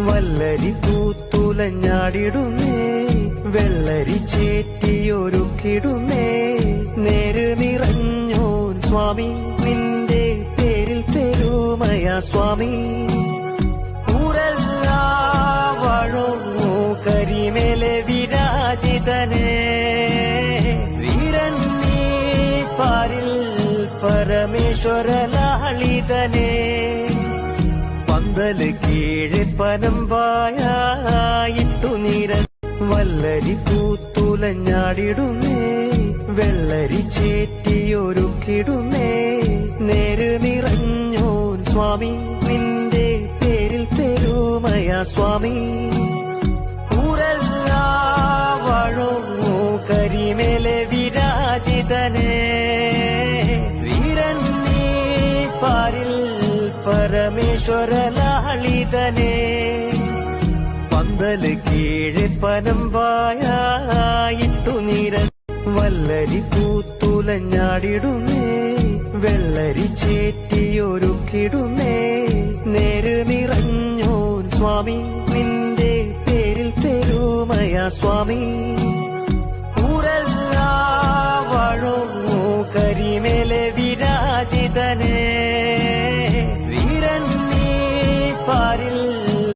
വല്ലരി പൂത്തുലഞ്ഞാടിടുന്നേ വെള്ളരി ചേറ്റിയൊരുക്കിടുന്നേ നേര് നിറഞ്ഞോൻ സ്വാമി നിന്റെ പേരിൽ പെരുമയാ സ്വാമി ഊരെല്ലാം വാഴുന്നു കരിമേലെ വിരാജിതനേ വീരൻ നീ പാരിൽ പരമേശ്വരലാളിതനേ പന്തല് കീഴെ പനമ്പായിട്ടു നിര വല്ലരി പൂത്തുലഞ്ഞാടിടുന്നേ വെള്ളരി ചേറ്റിയൊരുക്കിടുന്നേ നേര് നിറഞ്ഞോൻ സ്വാമി നിന്റെ പേരിൽ പെരുമയാ സ്വാമി ഊരെല്ലാം വാഴുന്നു കരിമേലെ വിരാജിതനേ വീരൻ നീ പാരിൽ പരമേശ്വരലാളിതനേ പന്തല് കീഴെ പനമ്പായിട്ടു നിര വല്ലരി പൂത്തുലഞ്ഞാടിടുന്നേ വെള്ളരി ചേറ്റിയൊരുക്കിടുന്നേ നേര് നിറഞ്ഞോൻ സ്വാമി നിന്റെ പേരിൽ പെരുമയാ സ്വാമി